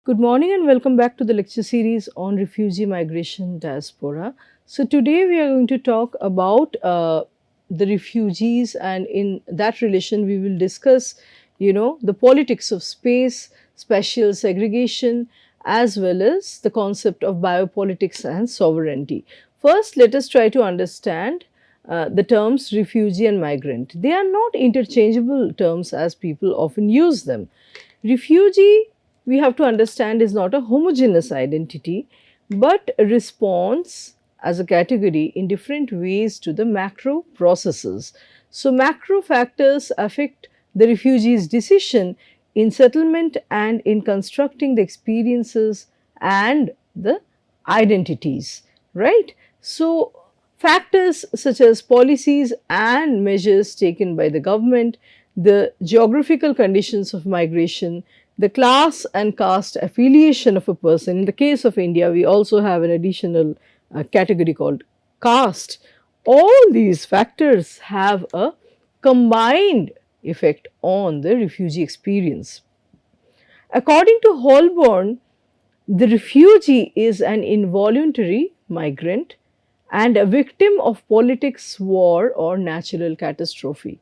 Good morning and welcome back to the lecture series on refugee migration diaspora. So, today we are going to talk about the refugees, and in that relation, we will discuss, the politics of space, spatial segregation, as well as the concept of biopolitics and sovereignty. First, let us try to understand the terms refugee and migrant. They are not interchangeable terms as people often use them. Refugee, we have to understand, is not a homogeneous identity but responds as a category in different ways to the macro processes. So, macro factors affect the refugee's decision in settlement and in constructing the experiences and the identities, right? So, factors such as policies and measures taken by the government, the geographical conditions of migration, the class and caste affiliation of a person. In the case of India, we also have an additional category called caste. All these factors have a combined effect on the refugee experience. According to Holborn, the refugee is an involuntary migrant and a victim of politics, war, or natural catastrophe.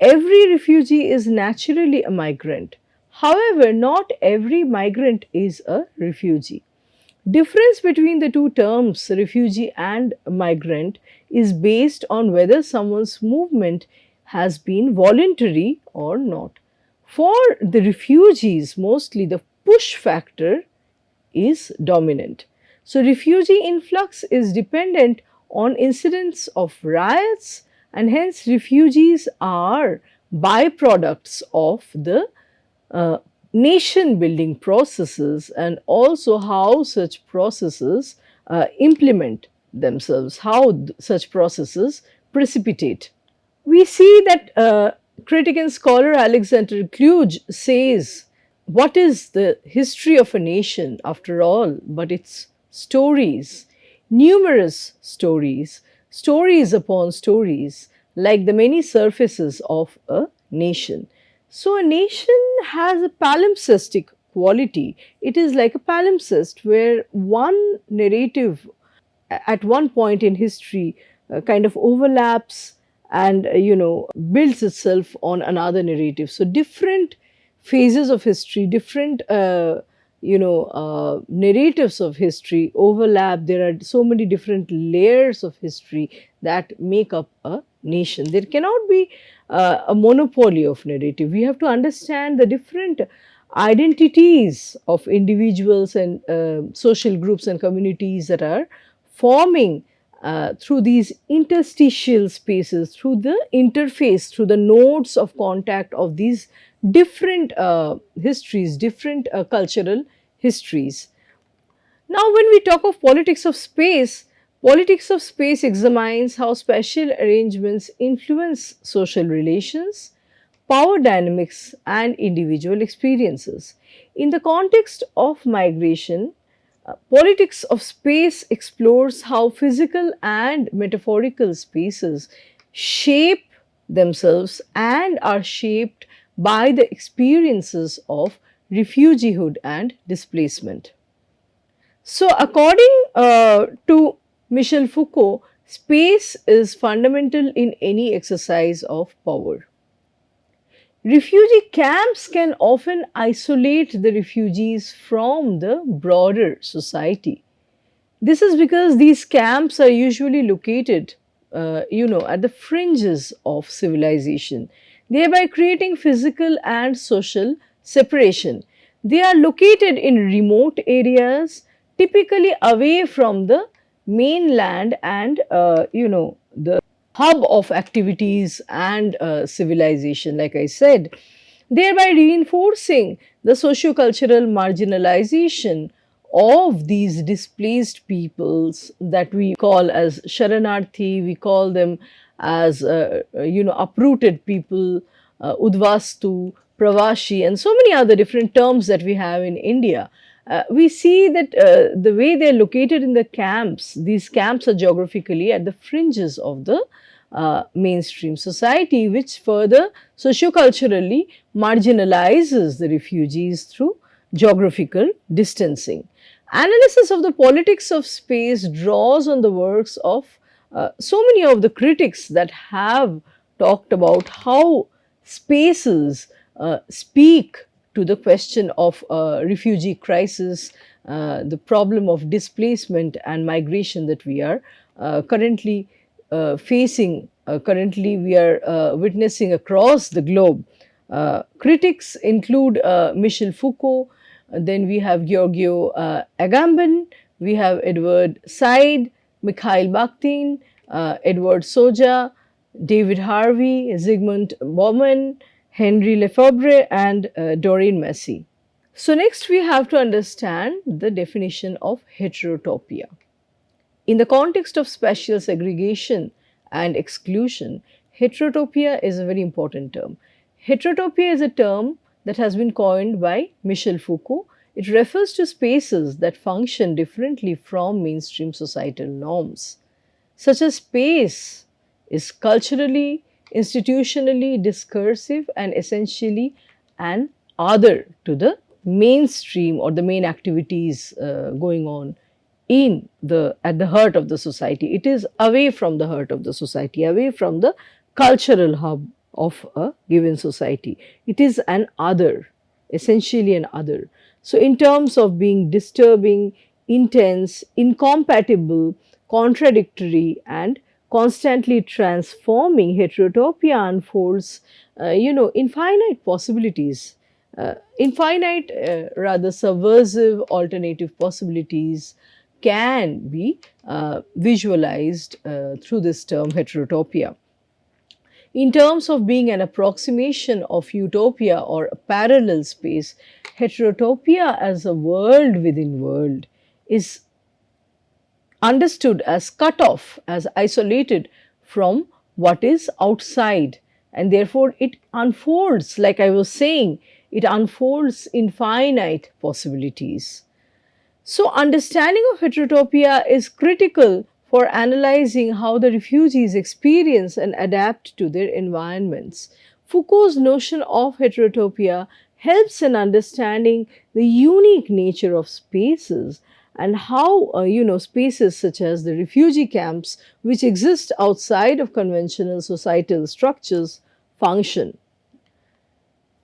Every refugee is naturally a migrant. However, not every migrant is a refugee. Difference between the two terms, refugee and migrant, is based on whether someone's movement has been voluntary or not. For the refugees, mostly the push factor is dominant. So, refugee influx is dependent on incidents of riots, and hence refugees are byproducts of the nation building processes and also how such processes implement themselves, how such processes precipitate. We see that critic and scholar Alexander Kluge says, what is the history of a nation after all but its stories? Numerous stories, stories upon stories, like the many surfaces of a nation. So, a nation has a palimpsestic quality. It is like a palimpsest where one narrative at one point in history kind of overlaps and builds itself on another narrative. So different phases of history, different narratives of history overlap. There are so many different layers of history that make up a nation. There cannot be a monopoly of narrative. We have to understand the different identities of individuals and social groups and communities that are forming through these interstitial spaces, through the interface, through the nodes of contact of these different histories, different cultural histories. Now, when we talk of politics of space examines how spatial arrangements influence social relations, power dynamics, and individual experiences. In the context of migration, politics of space explores how physical and metaphorical spaces shape themselves and are shaped by the experiences of refugiehood and displacement. So, according to Michel Foucault, space is fundamental in any exercise of power. Refugee camps can often isolate the refugees from the broader society. This is because these camps are usually located, at the fringes of civilization, thereby creating physical and social separation. They are located in remote areas, typically away from the mainland and, the hub of activities and civilization, like I said, thereby reinforcing the socio-cultural marginalization of these displaced peoples that we call as Sharanarthi, we call them as uprooted people, Udvastu, Pravashi, and so many other different terms that we have in India. We see that the way they're located in the camps, these camps are geographically at the fringes of the mainstream society, which further socioculturally marginalizes the refugees through geographical distancing. Analysis of the politics of space draws on the works of so many of the critics that have talked about how spaces speak to the question of refugee crisis, the problem of displacement and migration that we are currently facing, currently we are witnessing across the globe. Critics include Michel Foucault, then we have Giorgio Agamben, we have Edward Said, Mikhail Bakhtin, Edward Soja, David Harvey, Zygmunt Bauman, Henry Lefebvre, and Doreen Massey. So, next we have to understand the definition of heterotopia. In the context of spatial segregation and exclusion, heterotopia is a very important term. Heterotopia is a term that has been coined by Michel Foucault. It refers to spaces that function differently from mainstream societal norms. Such a space is culturally, institutionally discursive and essentially an other to the mainstream or the main activities going on at the heart of the society. It is away from the heart of the society, away from the cultural hub of a given society. It is an other, essentially an other. So, in terms of being disturbing, intense, incompatible, contradictory, and constantly transforming, heterotopia unfolds, infinite possibilities, rather subversive alternative possibilities can be visualized through this term heterotopia. In terms of being an approximation of utopia or a parallel space, heterotopia as a world within world is understood as cut off, as isolated from what is outside, and therefore it unfolds, like I was saying, it unfolds infinite possibilities. So, understanding of heterotopia is critical for analyzing how the refugees experience and adapt to their environments. Foucault's notion of heterotopia helps in understanding the unique nature of spaces and how spaces such as the refugee camps, which exist outside of conventional societal structures, function.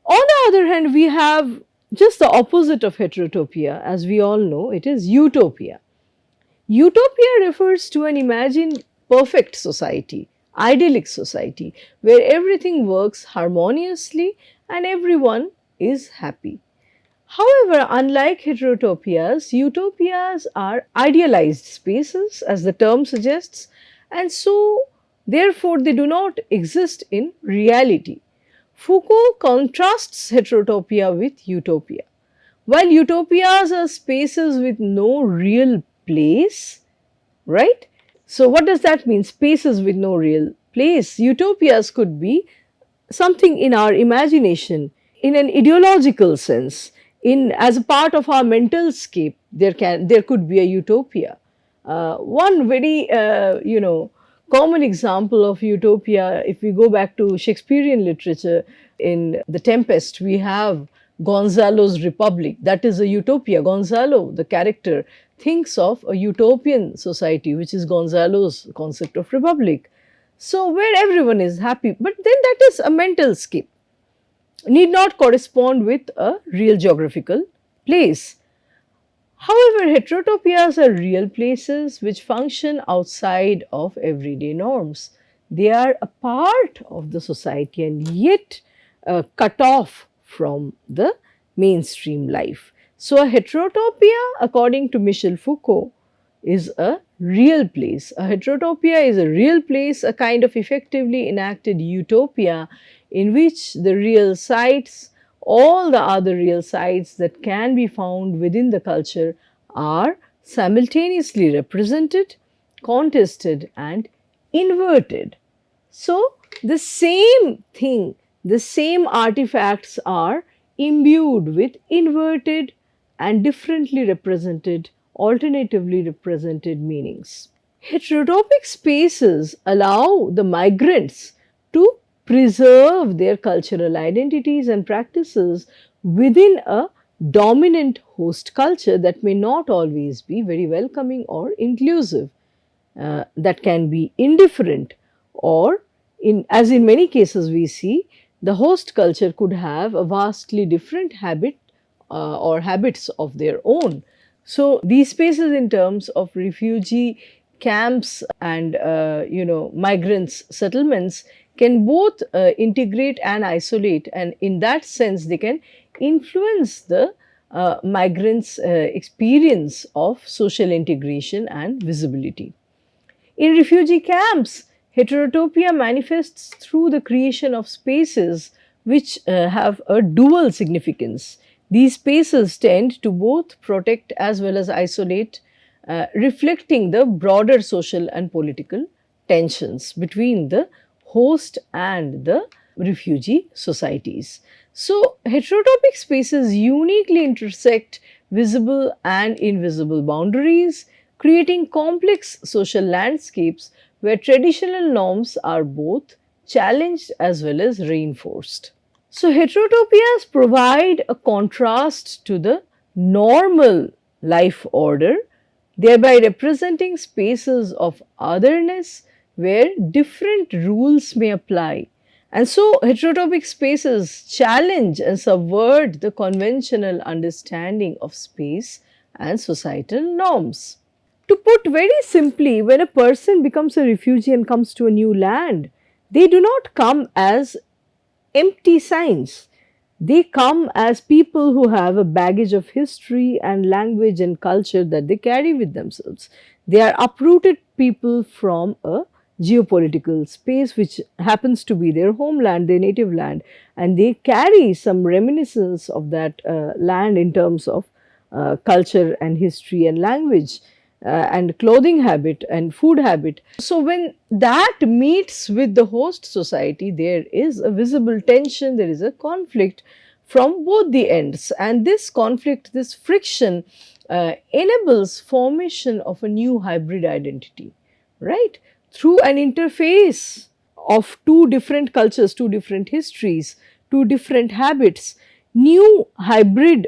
On the other hand, we have just the opposite of heterotopia. As we all know, it is utopia. Utopia refers to an imagined perfect society, idyllic society, where everything works harmoniously and everyone is happy. However, unlike heterotopias, utopias are idealized spaces, as the term suggests, and so therefore they do not exist in reality. Foucault contrasts heterotopia with utopia. While utopias are spaces with no real place, right? So, what does that mean? Spaces with no real place. Utopias could be something in our imagination, in an ideological sense, in as a part of our mental scape. There could be a utopia. One very common example of utopia, if we go back to Shakespearean literature, in The Tempest, we have Gonzalo's Republic. That is a utopia. Gonzalo, the character, thinks of a utopian society, which is Gonzalo's concept of republic. So, where everyone is happy, but then that is a mental scape, need not correspond with a real geographical place. However, heterotopias are real places which function outside of everyday norms. They are a part of the society and yet cut off from the mainstream life. So, a heterotopia, according to Michel Foucault, is a real place. A heterotopia is a real place, a kind of effectively enacted utopia in which the real sites, all the other real sites that can be found within the culture are simultaneously represented, contested, and inverted. So, the same thing, the same artifacts are imbued with inverted and differently represented, alternatively represented meanings. Heterotopic spaces allow the migrants to preserve their cultural identities and practices within a dominant host culture that may not always be very welcoming or inclusive, that can be indifferent, or as in many cases we see, the host culture could have a vastly different habit or habits of their own. So these spaces in terms of refugee camps and migrants settlements can both integrate and isolate, and in that sense they can influence the migrants experience of social integration and visibility. In refugee camps, heterotopia manifests through the creation of spaces which have a dual significance. These spaces tend to both protect as well as isolate, reflecting the broader social and political tensions between the host and the refugee societies. So, heterotopic spaces uniquely intersect visible and invisible boundaries, creating complex social landscapes where traditional norms are both challenged as well as reinforced. So, heterotopias provide a contrast to the normal life order, thereby representing spaces of otherness where different rules may apply. And so, heterotopic spaces challenge and subvert the conventional understanding of space and societal norms. To put very simply, when a person becomes a refugee and comes to a new land, they do not come as empty signs. They come as people who have a baggage of history and language and culture that they carry with themselves. They are uprooted people from a geopolitical space which happens to be their homeland, their native land, and they carry some reminiscence of that land in terms of culture and history and language and clothing habit and food habit. So, when that meets with the host society, there is a visible tension, there is a conflict from both the ends, and this conflict, this friction enables formation of a new hybrid identity, right? Through an interface of two different cultures, two different histories, two different habits, new hybrid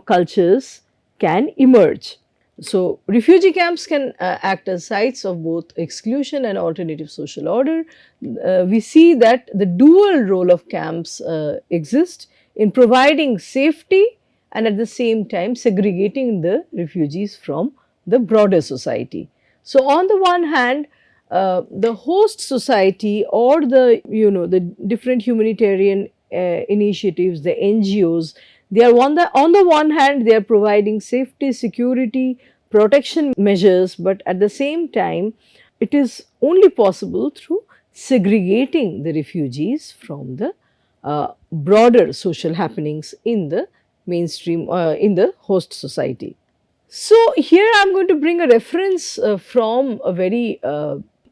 cultures can emerge. So, refugee camps can act as sites of both exclusion and alternative social order. We see that the dual role of camps exists in providing safety and at the same time segregating the refugees from the broader society. So, on the one hand, the host society or the different humanitarian initiatives, the NGOs, they are on the one hand they are providing safety, security, protection measures, but at the same time it is only possible through segregating the refugees from the broader social happenings in the mainstream in the host society. So, here I am going to bring a reference from a very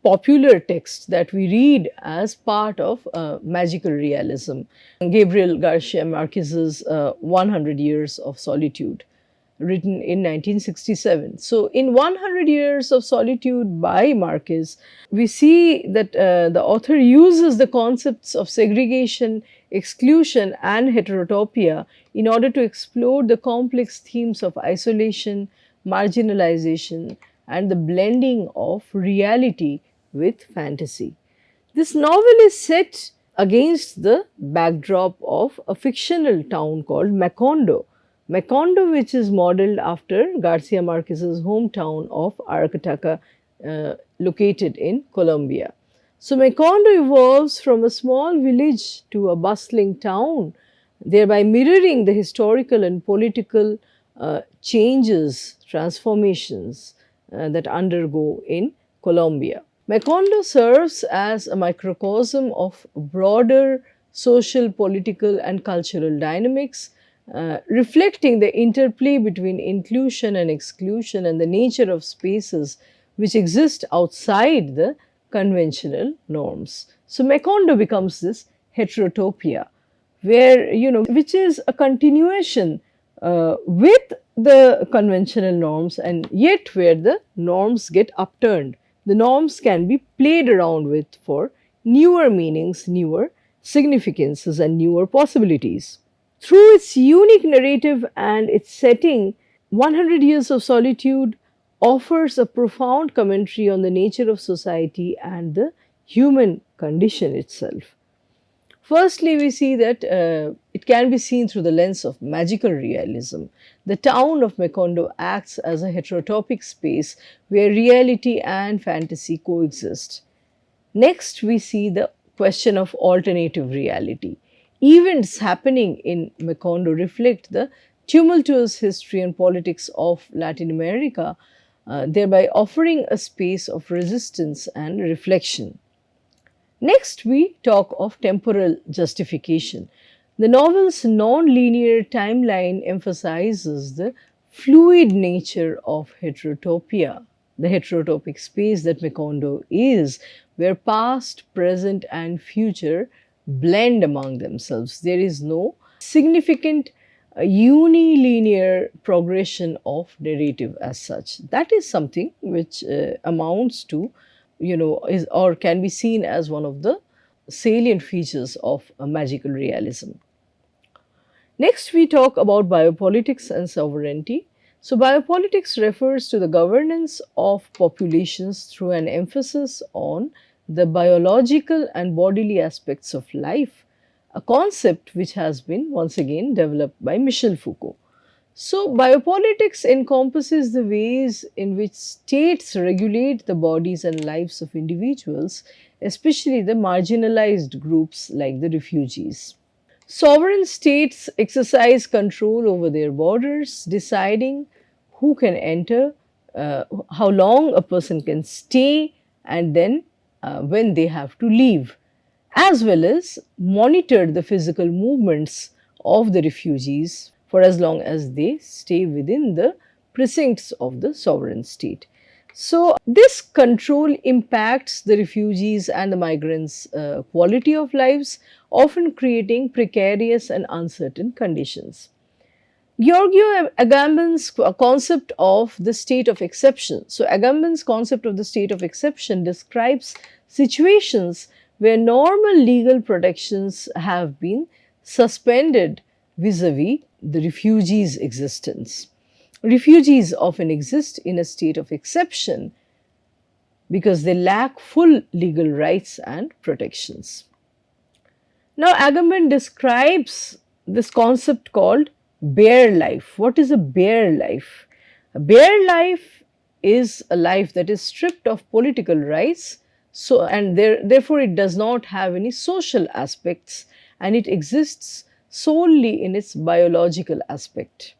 popular text that we read as part of magical realism, Gabriel Garcia Marquez's 100 Years of Solitude, written in 1967. So, in 100 Years of Solitude by Marquez, we see that the author uses the concepts of segregation, exclusion, and heterotopia in order to explore the complex themes of isolation, marginalization, and the blending of reality with fantasy. This novel is set against the backdrop of a fictional town called Macondo. Macondo, which is modeled after Garcia Marquez's hometown of Aracataca, located in Colombia. So, Macondo evolves from a small village to a bustling town, thereby mirroring the historical and political changes, transformations that undergo in Colombia. Macondo serves as a microcosm of broader social, political, and cultural dynamics, reflecting the interplay between inclusion and exclusion and the nature of spaces which exist outside the conventional norms. So, Macondo becomes this heterotopia, where, which is a continuation with the conventional norms, and yet where the norms get upturned. The norms can be played around with for newer meanings, newer significances, and newer possibilities. Through its unique narrative and its setting, 100 Years of Solitude offers a profound commentary on the nature of society and the human condition itself. Firstly, we see that it can be seen through the lens of magical realism. The town of Macondo acts as a heterotopic space where reality and fantasy coexist. Next, we see the question of alternative reality. Events happening in Macondo reflect the tumultuous history and politics of Latin America, thereby offering a space of resistance and reflection. Next, we talk of temporal justification. The novel's non linear timeline emphasizes the fluid nature of heterotopia, the heterotopic space that Macondo is, where past, present, and future blend among themselves. There is no significant unilinear progression of narrative as such. That is something which amounts to, is or can be seen as one of the salient features of magical realism. Next, we talk about biopolitics and sovereignty. So, biopolitics refers to the governance of populations through an emphasis on the biological and bodily aspects of life, a concept which has been once again developed by Michel Foucault. So, biopolitics encompasses the ways in which states regulate the bodies and lives of individuals, especially the marginalized groups like the refugees. Sovereign states exercise control over their borders, deciding who can enter, how long a person can stay, and then when they have to leave, as well as monitor the physical movements of the refugees for as long as they stay within the precincts of the sovereign state. So, this control impacts the refugees and the migrants' quality of lives, often creating precarious and uncertain conditions. Giorgio Agamben's concept of the state of exception. So, Agamben's concept of the state of exception describes situations where normal legal protections have been suspended vis a vis the refugee's existence. Refugees often exist in a state of exception because they lack full legal rights and protections. Now, Agamben describes this concept called bare life. What is a bare life? A bare life is a life that is stripped of political rights, so and therefore it does not have any social aspects, and it exists solely in its biological aspect.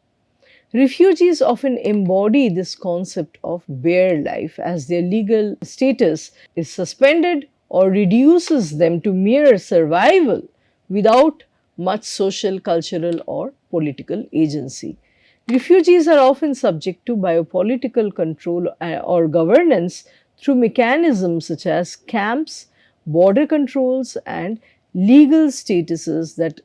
Refugees often embody this concept of bare life as their legal status is suspended or reduces them to mere survival without much social, cultural, or political agency. Refugees are often subject to biopolitical control or governance through mechanisms such as camps, border controls, and legal statuses that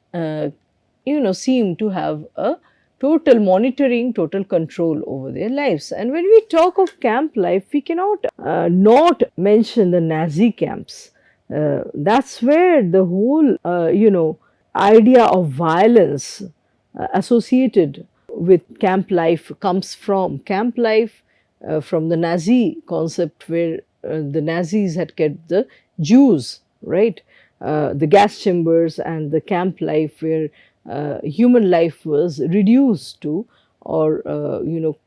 seem to have a total monitoring, total control over their lives. And when we talk of camp life, we cannot not mention the Nazi camps. That's where the whole, idea of violence associated with camp life comes from. Camp life from the Nazi concept, where the Nazis had kept the Jews, right? The gas chambers and the camp life where human life was reduced to, or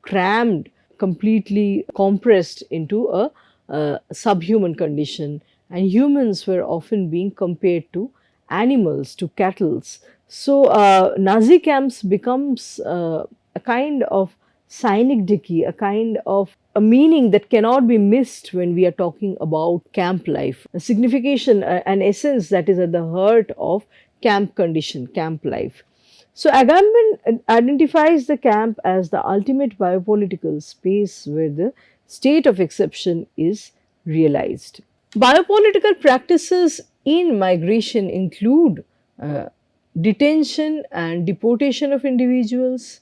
crammed, completely compressed into a subhuman condition, and humans were often being compared to animals, to cattle. So Nazi camps becomes a kind of synecdoche, a kind of a meaning that cannot be missed when we are talking about camp life, a signification, an essence that is at the heart of camp condition, camp life. So Agamben identifies the camp as the ultimate biopolitical space where the state of exception is realized. Biopolitical practices in migration include detention and deportation of individuals,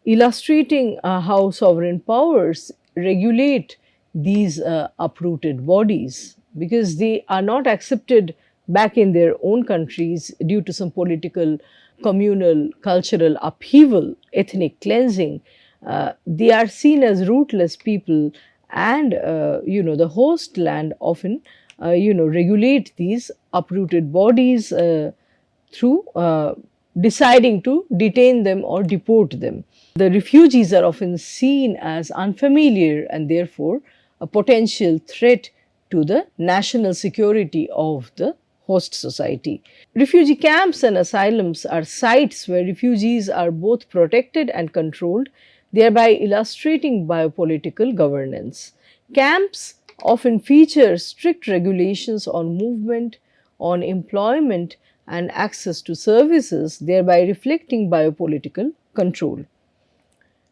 illustrating how sovereign powers regulate these uprooted bodies because they are not accepted back in their own countries due to some political communal cultural upheaval, ethnic cleansing. They are seen as rootless people, and the host land often regulate these uprooted bodies through deciding to detain them or deport them. The refugees are often seen as unfamiliar and therefore a potential threat to the national security of the host society. Refugee camps and asylums are sites where refugees are both protected and controlled, thereby illustrating biopolitical governance. Camps often feature strict regulations on movement, on employment, and access to services, thereby reflecting biopolitical control.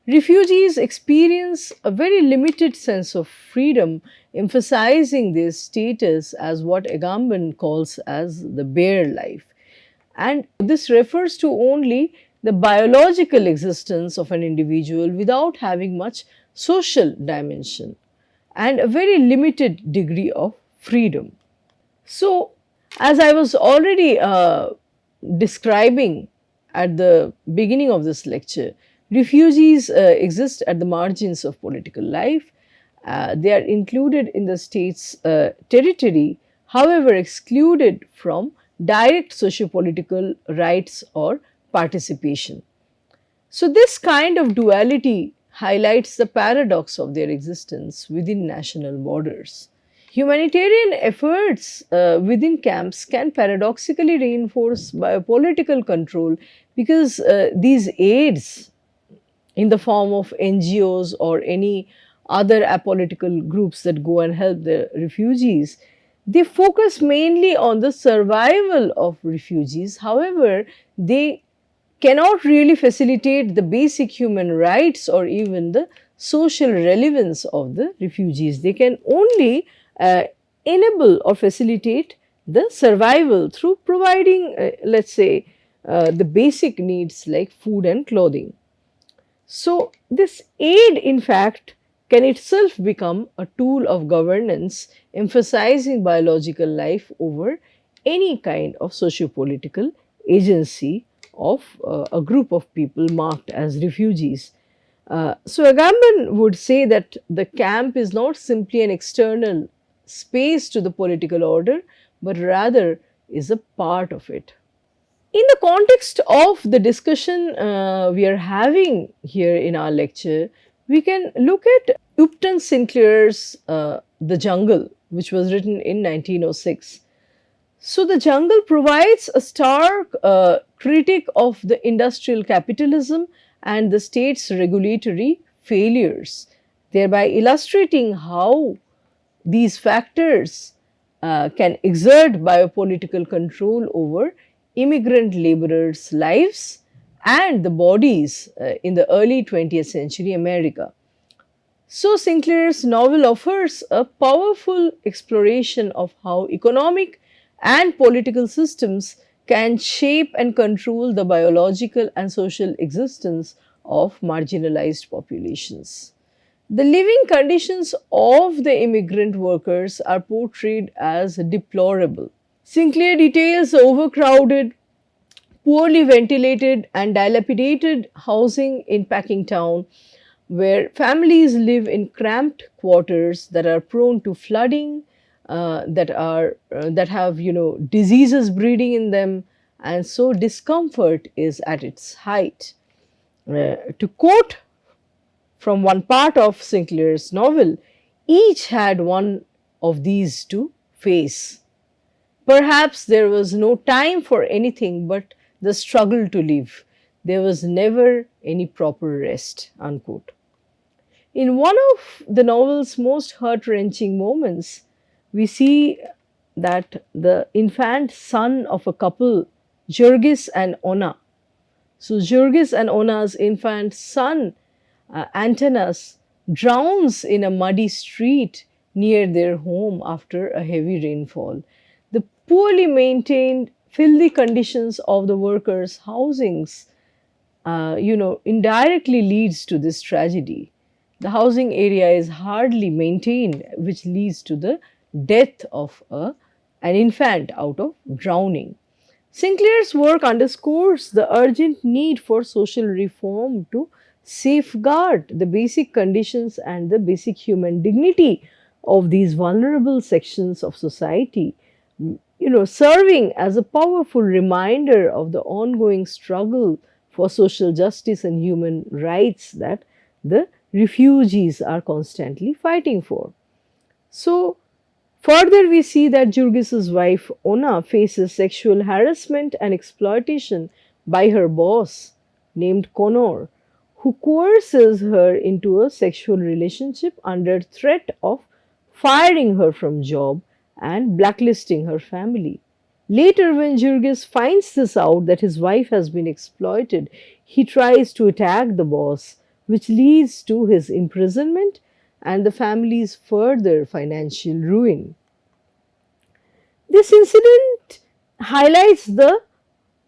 Refugees experience a very limited sense of freedom, emphasizing their status as what Agamben calls as the bare life. And this refers to only the biological existence of an individual without having much social dimension and a very limited degree of freedom. So, as I was already describing at the beginning of this lecture, refugees exist at the margins of political life. They are included in the state's territory, however, excluded from direct socio-political rights or participation. So, this kind of duality highlights the paradox of their existence within national borders. Humanitarian efforts within camps can paradoxically reinforce biopolitical control because these aids in the form of NGOs or any other apolitical groups that go and help the refugees, they focus mainly on the survival of refugees. However, they cannot really facilitate the basic human rights or even the social relevance of the refugees. They can only enable or facilitate the survival through providing, let's say, the basic needs like food and clothing. So, this aid, in fact, can itself become a tool of governance, emphasizing biological life over any kind of socio-political agency of a group of people marked as refugees. So, Agamben would say that the camp is not simply an external space to the political order, but rather is a part of it. In the context of the discussion we are having here in our lecture, we can look at Upton Sinclair's The Jungle, which was written in 1906. So, The Jungle provides a stark critique of the industrial capitalism and the state's regulatory failures, thereby illustrating how these factors can exert biopolitical control over immigrant laborers' lives and the bodies in the early 20th century America. So, Sinclair's novel offers a powerful exploration of how economic and political systems can shape and control the biological and social existence of marginalized populations. The living conditions of the immigrant workers are portrayed as deplorable. Sinclair details the overcrowded, poorly ventilated, and dilapidated housing in Packingtown, where families live in cramped quarters that are prone to flooding, that have diseases breeding in them, and so discomfort is at its height. To quote from one part of Sinclair's novel, each had one of these to face. Perhaps there was no time for anything but the struggle to live. There was never any proper rest. Unquote. In one of the novel's most heart-wrenching moments, we see that the infant son of a couple, Jurgis and Ona. So, Jurgis and Ona's infant son, Antanas, drowns in a muddy street near their home after a heavy rainfall. The poorly maintained, filthy conditions of the workers' housings, indirectly leads to this tragedy. The housing area is hardly maintained, which leads to the death of an infant out of drowning. Sinclair's work underscores the urgent need for social reform to safeguard the basic conditions and the basic human dignity of these vulnerable sections of society, serving as a powerful reminder of the ongoing struggle for social justice and human rights that the refugees are constantly fighting for. So, further, we see that Jurgis's wife Ona faces sexual harassment and exploitation by her boss, named Connor, who coerces her into a sexual relationship under threat of firing her from job and blacklisting her family. Later, when Jurgis finds this out that his wife has been exploited, he tries to attack the boss, which leads to his imprisonment and the family's further financial ruin. This incident highlights the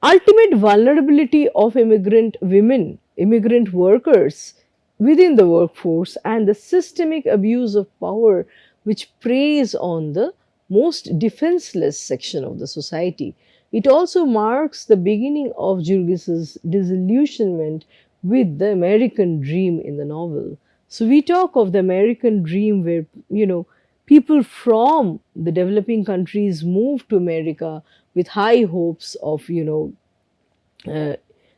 ultimate vulnerability of immigrant women, immigrant workers within the workforce, and the systemic abuse of power which preys on the most defenseless section of the society. It also marks the beginning of Jurgis's disillusionment with the American dream in the novel. So we talk of the American dream where, people from the developing countries move to America with high hopes of, uh,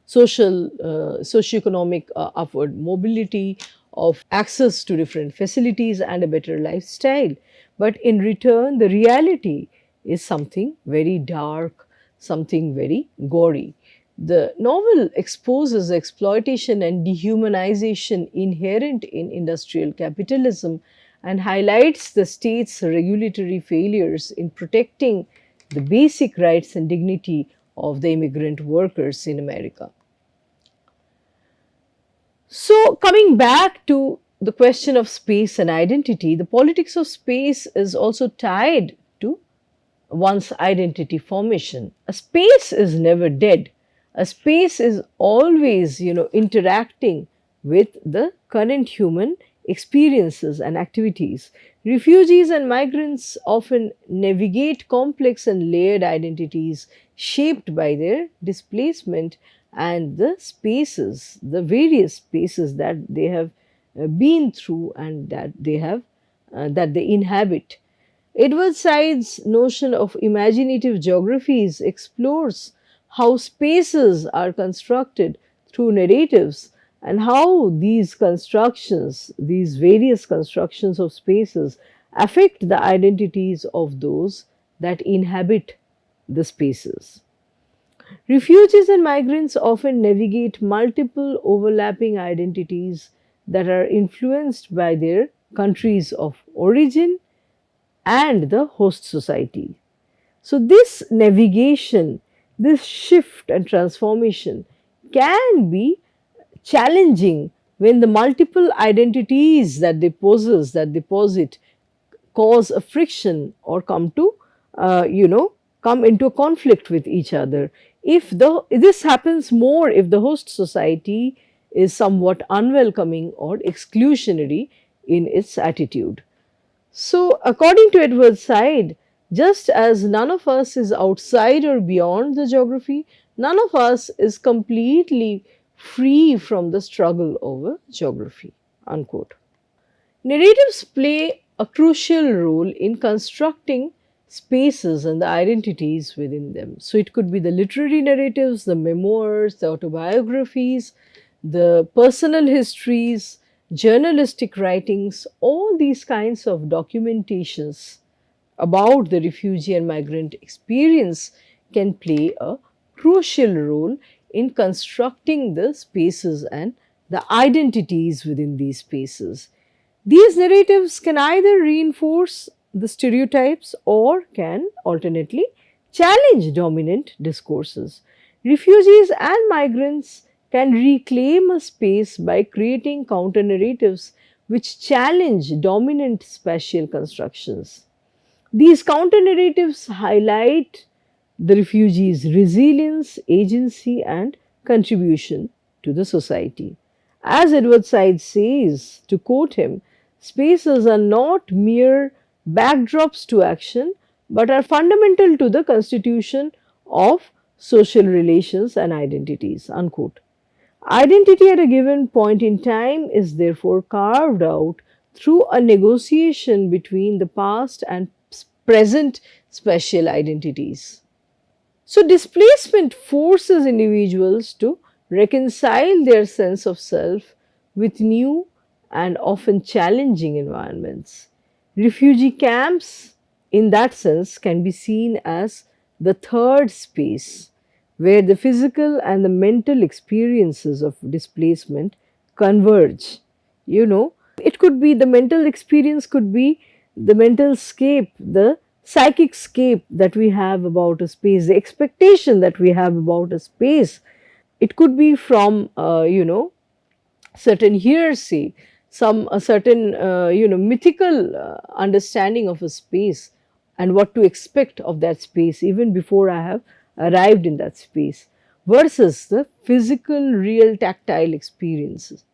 socioeconomic upward mobility, of access to different facilities and a better lifestyle. But in return, the reality is something very dark, something very gory. The novel exposes the exploitation and dehumanization inherent in industrial capitalism and highlights the state's regulatory failures in protecting the basic rights and dignity of the immigrant workers in America. So, coming back to the question of space and identity, the politics of space is also tied to one's identity formation. A space is never dead. A space is always, interacting with the current human experiences and activities. Refugees and migrants often navigate complex and layered identities shaped by their displacement and the spaces, the various spaces that they have been through and that they inhabit. Edward Said's notion of imaginative geographies explores how spaces are constructed through narratives and how these constructions, these various constructions of spaces, affect the identities of those that inhabit the spaces. Refugees and migrants often navigate multiple overlapping identities that are influenced by their countries of origin and the host society. So, this navigation, this shift and transformation can be challenging when the multiple identities that they possess, that they posit, cause a friction or come to, come into a conflict with each other. If this happens more if the host society is somewhat unwelcoming or exclusionary in its attitude. So, according to Edward Said, just as none of us is outside or beyond the geography, none of us is completely free from the struggle over geography. Unquote. Narratives play a crucial role in constructing spaces and the identities within them. So, it could be the literary narratives, the memoirs, the autobiographies, the personal histories, journalistic writings, all these kinds of documentations about the refugee and migrant experience can play a crucial role in constructing the spaces and the identities within these spaces. These narratives can either reinforce the stereotypes or can alternately challenge dominant discourses. Refugees and migrants can reclaim a space by creating counter narratives which challenge dominant spatial constructions. These counter narratives highlight the refugees' resilience, agency, and contribution to the society. As Edward Said says, to quote him, spaces are not mere backdrops to action, but are fundamental to the constitution of social relations and identities, unquote. Identity at a given point in time is therefore carved out through a negotiation between the past and present spatial identities. So, displacement forces individuals to reconcile their sense of self with new and often challenging environments. Refugee camps, in that sense, can be seen as the third space where the physical and the mental experiences of displacement converge. You know, it could be the mental experience, could be the mental scape, the psychic scape that we have about a space, the expectation that we have about a space. It could be from, certain hearsay, some a certain mythical understanding of a space and what to expect of that space even before I have arrived in that space, versus the physical, real, tactile experiences.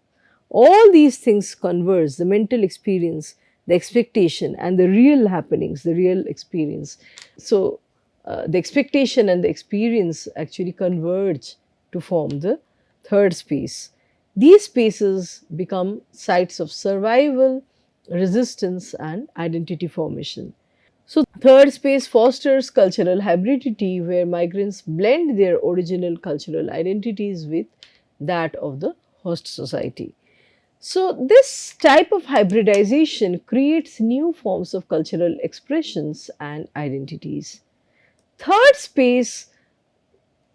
All these things converge, the mental experience, the expectation, and the real happenings, the real experience. So, the expectation and the experience actually converge to form the third space. These spaces become sites of survival, resistance, and identity formation. So, third space fosters cultural hybridity where migrants blend their original cultural identities with that of the host society. So, this type of hybridization creates new forms of cultural expressions and identities. Third space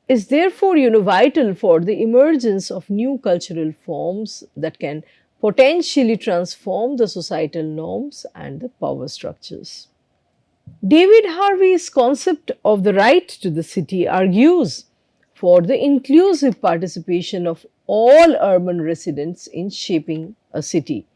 is therefore vital for the emergence of new cultural forms that can potentially transform the societal norms and the power structures. David Harvey's concept of the right to the city argues for the inclusive participation of all urban residents in shaping a city.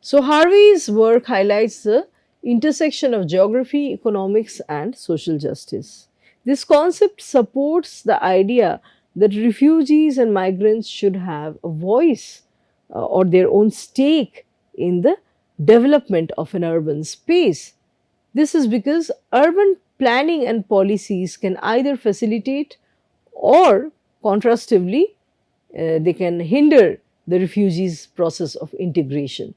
So, Harvey's work highlights the intersection of geography, economics, and social justice. This concept supports the idea that refugees and migrants should have a voice or their own stake in the development of an urban space. This is because urban planning and policies can either facilitate or, contrastively, they can hinder the refugees' process of integration.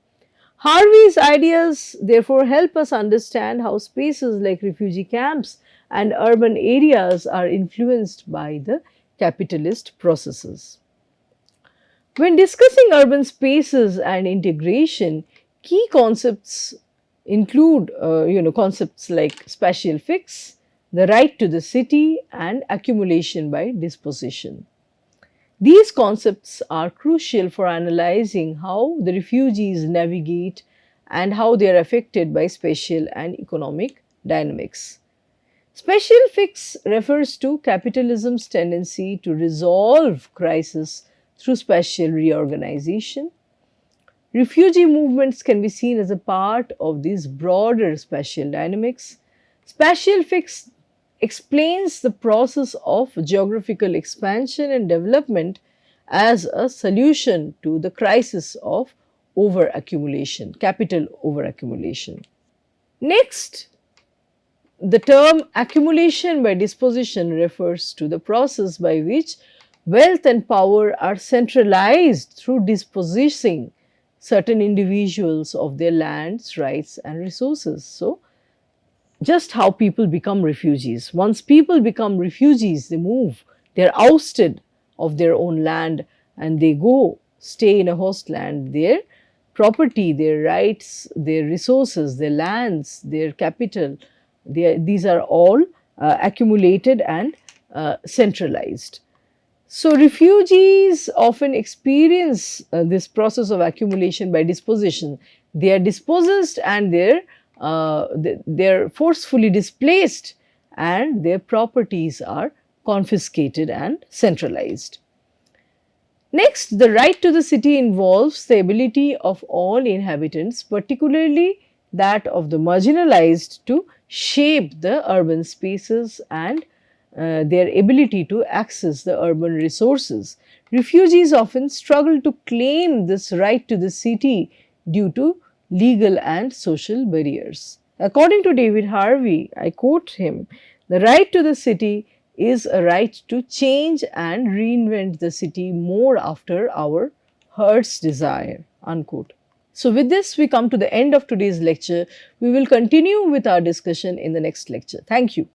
Harvey's ideas therefore help us understand how spaces like refugee camps and urban areas are influenced by the capitalist processes. When discussing urban spaces and integration, key concepts include concepts like spatial fix, the right to the city, and accumulation by disposition. These concepts are crucial for analyzing how the refugees navigate and how they are affected by spatial and economic dynamics. Spatial fix refers to capitalism's tendency to resolve crisis through spatial reorganization. Refugee movements can be seen as a part of these broader spatial dynamics. Spatial fix explains the process of geographical expansion and development as a solution to the crisis of overaccumulation, capital overaccumulation. Next, the term accumulation by disposition refers to the process by which wealth and power are centralized through dispossessing certain individuals of their lands, rights, and resources. So, just how people become refugees. Once people become refugees, they move, they're ousted of their own land and they go stay in a host land. Their property, their rights, their resources, their lands, their capital, these are all accumulated and centralized. So, refugees often experience this process of accumulation by disposition. They are dispossessed and they're forcefully displaced and their properties are confiscated and centralized. Next, the right to the city involves the ability of all inhabitants, particularly that of the marginalized, to shape the urban spaces and their ability to access the urban resources. Refugees often struggle to claim this right to the city due to legal and social barriers. According to David Harvey, I quote him, the right to the city is a right to change and reinvent the city more after our heart's desire. Unquote. So, with this, we come to the end of today's lecture. We will continue with our discussion in the next lecture. Thank you.